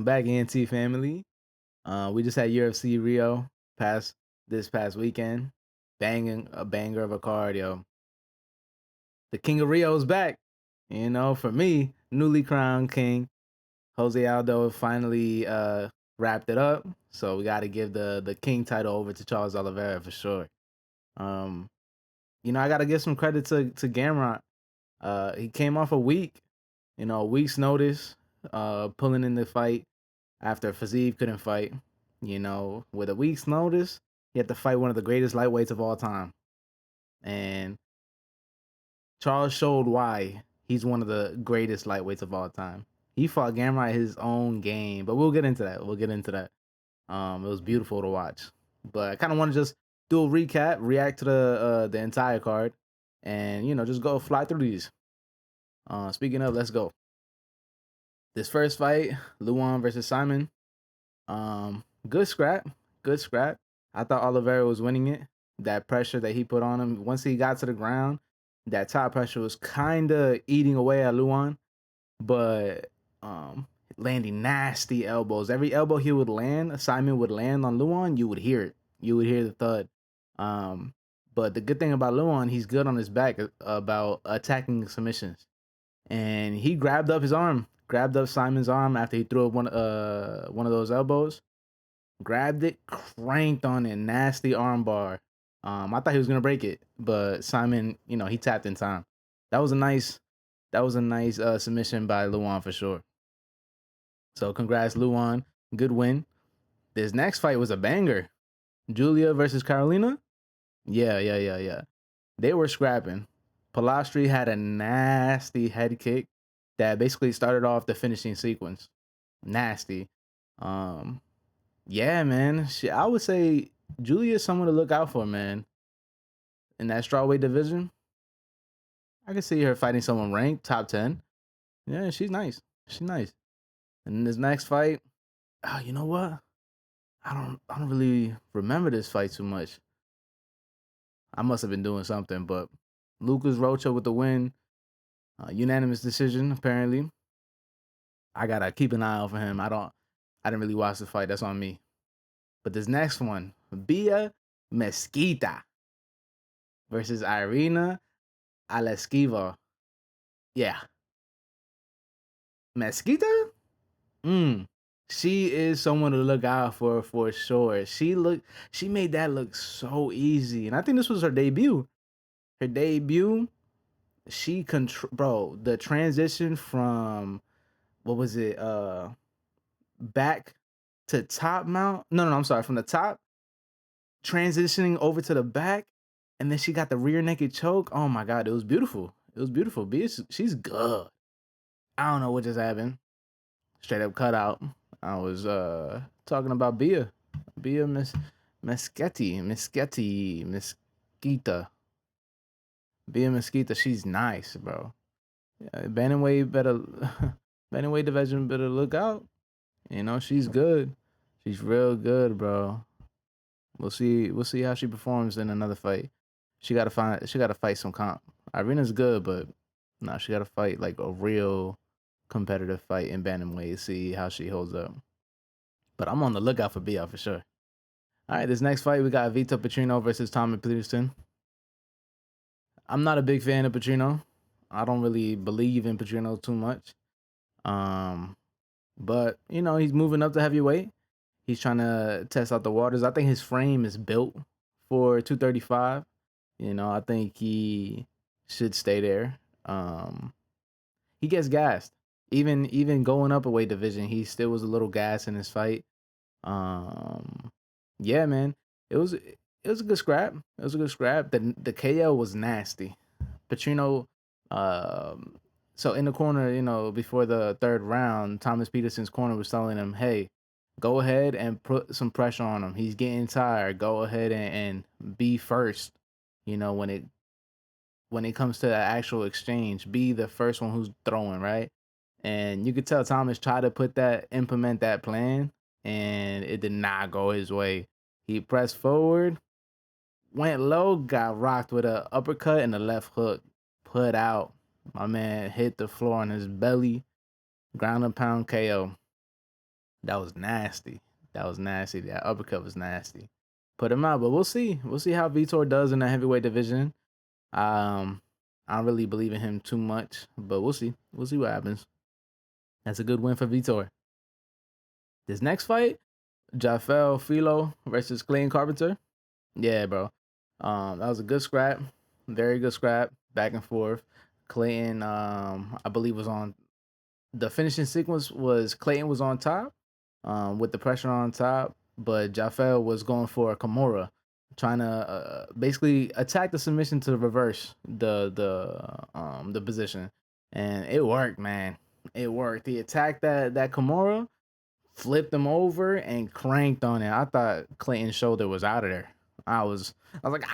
back, ENT family. We just had UFC Rio this past weekend. Banging a banger of a card, yo. The King of Rio is back. For me, newly crowned king. Jose Aldo finally wrapped it up. So we gotta give the king title over to Charles Oliveira for sure. Um, I gotta give some credit to Gamrot. He came off a week's notice, pulling in the fight after Fiziev couldn't fight. With a week's notice, he had to fight one of the greatest lightweights of all time. And Charles showed why he's one of the greatest lightweights of all time. He fought Gamrot his own game, but we'll get into that. It was beautiful to watch. But I kind of want to just do a recap, react to the entire card, and just go fly through these. Speaking of, let's go. This first fight, Luan versus Simon. Good scrap. Good scrap. I thought Oliveira was winning it. That pressure that he put on him, once he got to the ground, that top pressure was kind of eating away at Luan, but landing nasty elbows. Every elbow he would land, Simon would land on Luan, you would hear it. You would hear the thud. But the good thing about Luan, he's good on his back about attacking submissions. And he grabbed up Simon's arm after he threw up one of those elbows. Grabbed it, cranked on it, nasty arm bar. I thought he was gonna break it, but Simon, he tapped in time. That was a nice submission by Luan for sure. So congrats, Luan. Good win. This next fight was a banger. Julia versus Carolina. Yeah. They were scrapping. Palastri had a nasty head kick that basically started off the finishing sequence. Nasty. Yeah, man. I would say Julia is someone to look out for, man. In that strawweight division, I can see her fighting someone ranked top 10. Yeah, she's nice. She's nice. And in this next fight, you know what? I don't really remember this fight too much. I must have been doing something, but Lucas Rocha with the win. Unanimous decision, apparently. I gotta keep an eye out for him. I didn't really watch the fight. That's on me. But this next one, Bia Mesquita versus Irina Aleskeva. Yeah. Mesquita? She is someone to look out for sure. She made that look so easy. And I think this was her debut. She bro, the transition from what was it? Back to top mount. No, I'm sorry, from the top transitioning over to the back, and then she got the rear naked choke. Oh my god, it was beautiful. Bia, she's good. I don't know what just happened. Straight up cutout. I was talking about Bia Mesquita. Bia Mesquita, she's nice, bro. Yeah, bantamweight bantamweight division better look out. She's good. She's real good, bro. We'll see how she performs in another fight. She gotta fight some comp. Irina's good, but she gotta fight like a real competitive fight in bantamweight, see how she holds up. But I'm on the lookout for Bia for sure. All right, this next fight we got Vito Petrino versus Tommy Peterson. I'm not a big fan of Petrino. I don't really believe in Petrino too much. But he's moving up to heavyweight. He's trying to test out the waters. I think his frame is built for 235. I think he should stay there. He gets gassed. Even going up a weight division, he still was a little gassed in his fight. Yeah, man. It was a good scrap. The KO was nasty. Petrino, so in the corner, before the third round, Thomas Peterson's corner was telling him, hey, go ahead and put some pressure on him. He's getting tired. Go ahead and be first. When it comes to the actual exchange, be the first one who's throwing, right? And you could tell Thomas tried to implement that plan, and it did not go his way. He pressed forward, went low, got rocked with an uppercut and a left hook. Put out. My man hit the floor on his belly. Ground and pound KO. That was nasty. That was nasty. That uppercut was nasty. Put him out, but we'll see. We'll see how Vitor does in the heavyweight division. Um, I don't really believe in him too much, but we'll see. We'll see what happens. That's a good win for Vitor. This next fight, Jafel Filo versus Clayton Carpenter. Yeah, bro. That was a good scrap. Very good scrap. Back and forth. Clayton, I believe was on the finishing sequence was Clayton was on top, with the pressure on top, but Jafel was going for a Kimura, trying to basically attack the submission to reverse the position, and it worked, man. It worked. He attacked that Kimura, flipped him over, and cranked on it. I thought Clayton's shoulder was out of there. I was like,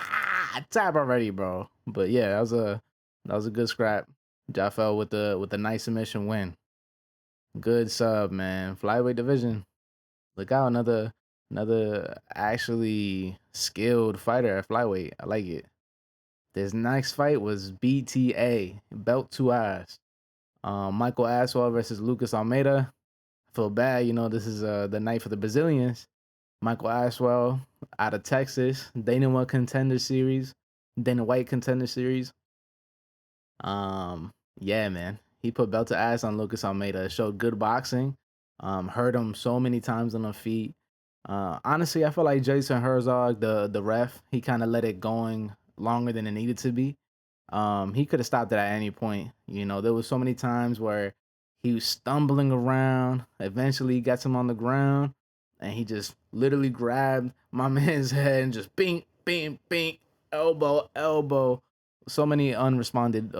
tap already, bro. But yeah, that was a good scrap. Jafel with the nice submission win. Good sub, man. Flyweight division. Look out, another actually skilled fighter at flyweight. I like it. This next fight was BTA, belt to eyes. Michael Aswell versus Lucas Almeida. I feel bad, this is the night for the Brazilians. Michael Aswell out of Texas, Dana White Contender Series. Yeah, man. He put belt to ass on Lucas Almeida. Showed good boxing. Hurt him so many times on the feet. Honestly, I feel like Jason Herzog, the ref, he kind of let it going longer than it needed to be. He could have stopped it at any point. There was so many times where he was stumbling around. Eventually, he gets him on the ground, and he just literally grabbed my man's head and just bing, bing, bing, elbow, elbow. So many unresponded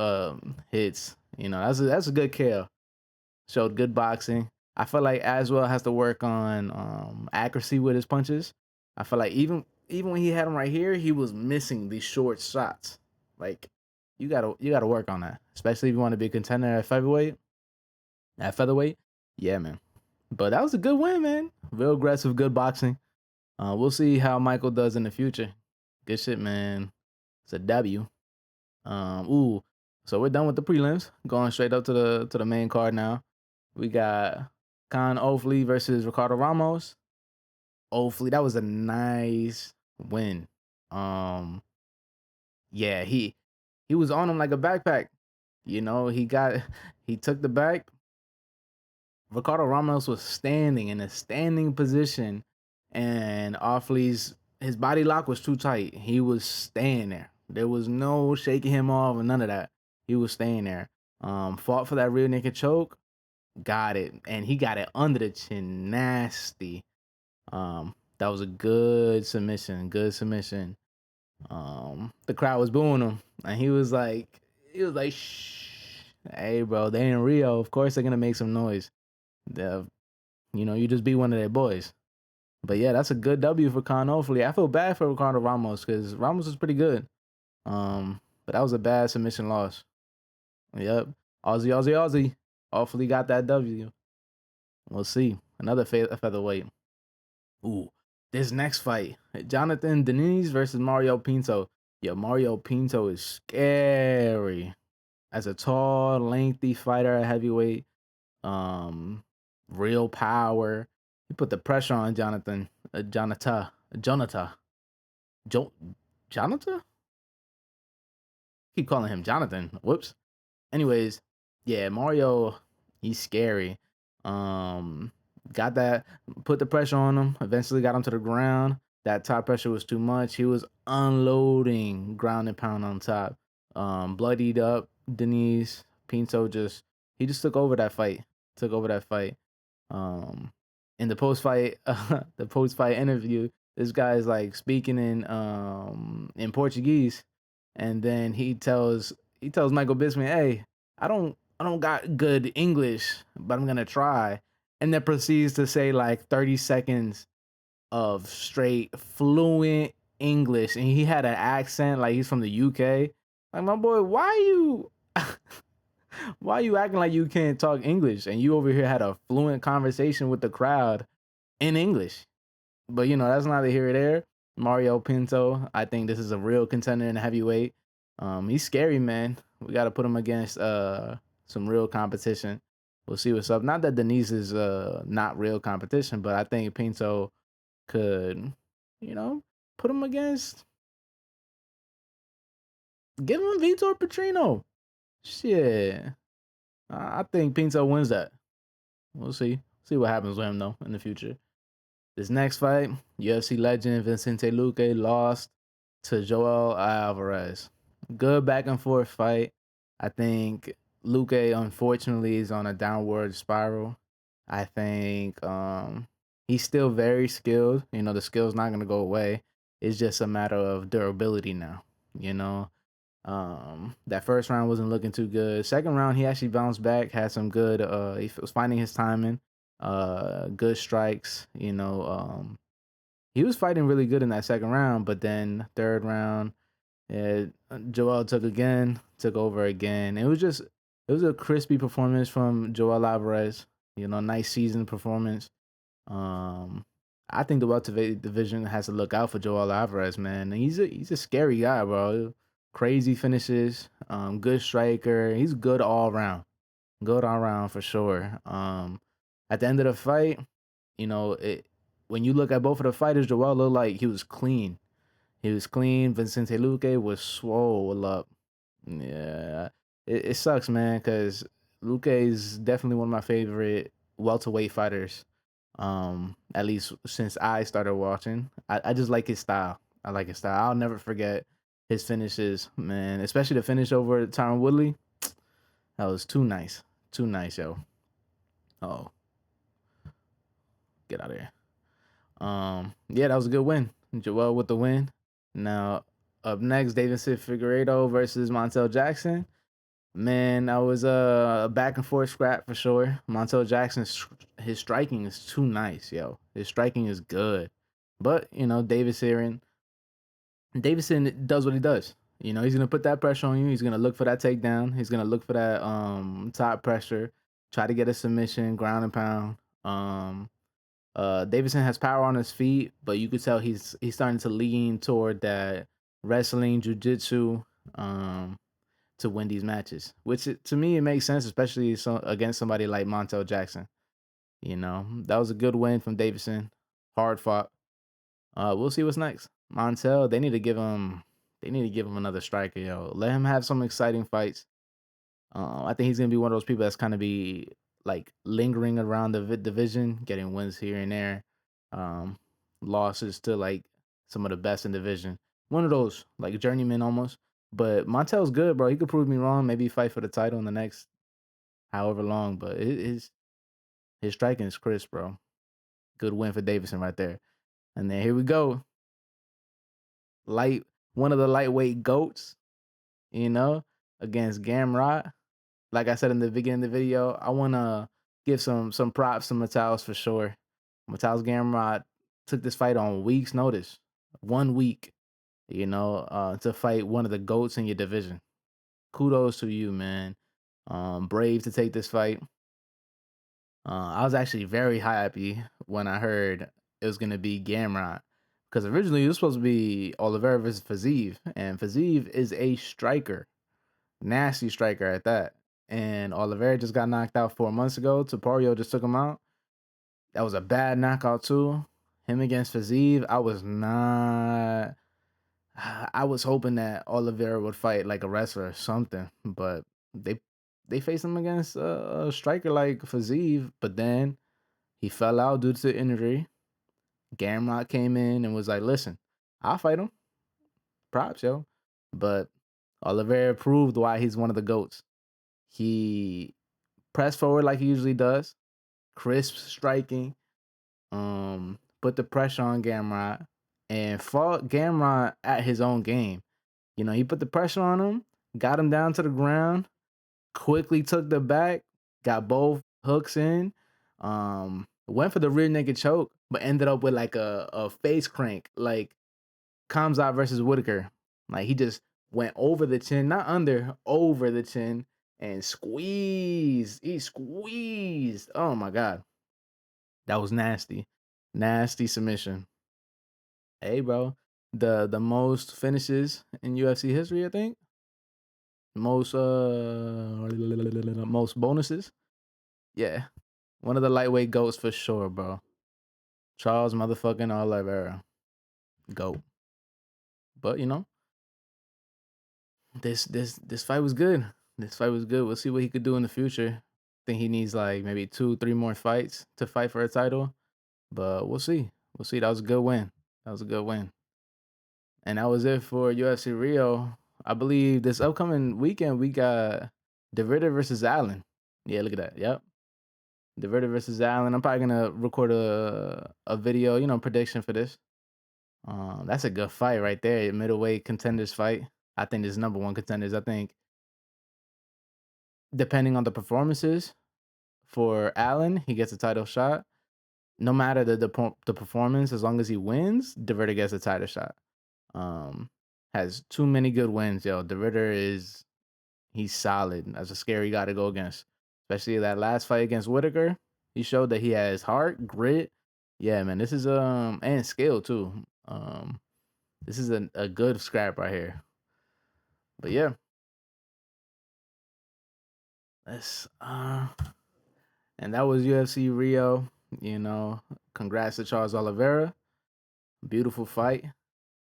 hits. That's a good KO. Showed good boxing. I feel like Aswell has to work on accuracy with his punches. I feel like even when he had him right here, he was missing these short shots. Like you gotta work on that, especially if you want to be a contender at featherweight. Yeah, man. But that was a good win, man. Real aggressive, good boxing. We'll see how Michael does in the future. Good shit, man. It's a W. So we're done with the prelims. Going straight up to the main card now. We got Khan Ofli versus Ricardo Ramos. Ofli, that was a nice win. Yeah, he was on him like a backpack. He took the back. Ricardo Ramos was standing in a standing position, and Ofli's his body lock was too tight. He was staying there. There was no shaking him off or none of that. He was staying there. Fought for that rear naked choke, got it, and he got it under the chin, nasty. That was a good submission. Good submission. The crowd was booing him, and he was like, shh, hey, bro, they in Rio. Of course they're gonna make some noise. You just be one of their boys. But yeah, that's a good W for Khan Ofli. I feel bad for Ricardo Ramos because Ramos is pretty good. But that was a bad submission loss. Yep. Aussie. Ofli got that W. We'll see. Another featherweight. Ooh, this next fight, Jonathan Diniz versus Mario Pinto. Yo, Mario Pinto is scary. As a tall, lengthy fighter at heavyweight, real power. He put the pressure on Jonathan. Jonathan? Keep calling him Jonathan. Whoops. Anyways, yeah, Mario, he's scary. Got that, put the pressure on him, eventually got him to the ground. That top pressure was too much. He was unloading ground and pound on top. Bloodied up, Denise Pinto just took over that fight. In the post-fight interview, this guy's like speaking in Portuguese, and then he tells Michael Bisping, "Hey, I don't got good English, but I'm gonna try." And then proceeds to say like 30 seconds of straight fluent English, and he had an accent like he's from the UK. Like, my boy, why you acting like you can't talk English, and you over here had a fluent conversation with the crowd in English? But that's neither here or there. Mario Pinto, I think this is a real contender in the heavyweight. He's scary, man. We got to put him against some real competition. we'll see what's up. Not that Denise is not real competition, but I think Pinto could, you know, put him against, give him Vitor Petrino. Shit, I think Pinto wins that. We'll see. See what happens with him though in the future. This next fight, UFC legend Vicente Luque lost to Joel Alvarez. Good back and forth fight. I think Luque unfortunately is on a downward spiral. I think he's still very skilled. You know, the skill's not gonna go away. It's just a matter of durability now. You know, that first round wasn't looking too good. Second round, he actually bounced back, had some good. He was finding his timing, good strikes. You know, he was fighting really good in that second round. But then third round, Joel took over again. It was a crispy performance from Joel Alvarez. You know, nice season performance. Um, I think the welterweight division has to look out for Joel Alvarez, man. He's a scary guy, bro. Crazy finishes, good striker. He's good all around. Good all around for sure. At the end of the fight, you know, when you look at both of the fighters, Joel looked like he was clean. He was clean. Vicente Luque was swole up. Yeah, it sucks, man, because Luque is definitely one of my favorite welterweight fighters. At least since I started watching, I just like his style. I like his style. I'll never forget his finishes, man. Especially the finish over Tyron Woodley. That was too nice, yo. Oh, get out of here. Yeah, that was a good win. Joel with the win. Now up next, Davidson Figueiredo versus Montel Jackson. Man, that was a back and forth scrap for sure. Montel Jackson's his striking is too nice, yo. His striking is good, but you know Davidson does what he does. You know he's gonna put that pressure on you. He's gonna look for that takedown. He's gonna look for that top pressure. Try to get a submission, ground and pound. Davidson has power on his feet, but you could tell he's starting to lean toward that wrestling, jujitsu, to win these matches. Which to me it makes sense, especially against somebody like Montel Jackson. You know that was a good win from Davidson, hard fought. We'll see what's next. Montel, they need to give him another striker, yo. Let him have some exciting fights. I think he's gonna be one of those people that's kind of be like lingering around the division, getting wins here and there, um, losses to like some of the best in division. One of those like journeyman almost. But Montel's good, bro. He could prove me wrong. Maybe fight for the title in the next however long. But his striking is crisp, bro. Good win for Davison right there. And then here we go. Light One of the lightweight goats, you know, against Gamrot. Like I said in the beginning of the video, I wanna give some props to Mataus for sure. Mataus Gamrot took this fight on weeks' notice, 1 week, you know, to fight one of the goats in your division. Kudos to you, man. Brave to take this fight. I was actually very happy when I heard it was gonna be Gamrot. Because originally it was supposed to be Oliveira versus Fazeev, and Fazeev is a striker, nasty striker at that. And Oliveira just got knocked out 4 months ago. Tapario just took him out. That was a bad knockout too. Him against Fazeev, I was not. I was hoping that Oliveira would fight like a wrestler or something, but they they faced him against a striker like Fazeev, but then he fell out due to injury. Gamrot came in and was like, "Listen, I'll fight him. Props, yo." But Oliveira proved why he's one of the goats. He pressed forward like he usually does, crisp striking, put the pressure on Gamrot, and fought Gamrot at his own game. You know, he put the pressure on him, got him down to the ground, quickly took the back, got both hooks in, went for the rear naked choke, but ended up with like a face crank, like Kamzat versus Whitaker. Like he just went over the chin, not under, over the chin, and squeezed. He squeezed. Oh my god. That was nasty. Nasty submission. Hey, bro. The most finishes in UFC history, I think. Most most bonuses. Yeah, one of the lightweight goats for sure, bro. Charles motherfucking Oliveira, goat. But you know, this fight was good. This fight was good. We'll see what he could do in the future. I think he needs like maybe 2, 3 more fights to fight for a title. But we'll see. We'll see. That was a good win. That was a good win. And that was it for UFC Rio. I believe this upcoming weekend we got DeVita versus Allen. Yeah, look at that. Yep. DeVita versus Allen. I'm probably gonna record a video, you know, prediction for this. That's a good fight right there. Middleweight contenders fight. I think this is #1 contenders. I think depending on the performances for Allen, he gets a title shot. No matter the performance, as long as he wins, DeVita gets a title shot. Has too many good wins, yo. DeVita he's solid. That's a scary guy to go against, especially that last fight against Whitaker. He showed that he has heart, grit. Yeah, man. This is and skill too. This is a good scrap right here. But yeah, let's and that was UFC Rio. You know, congrats to Charles Oliveira. Beautiful fight.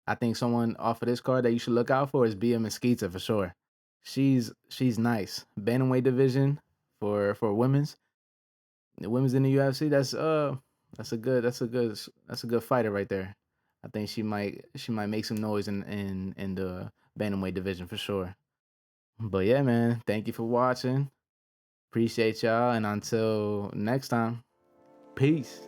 I think someone off of this card that you should look out for is Bia Mesquita for sure. She's nice. Bantamweight division for women's. The women's in the UFC. That's a good fighter right there. I think she might make some noise in the bantamweight division for sure. But yeah, man, thank you for watching. Appreciate y'all, and until next time, peace.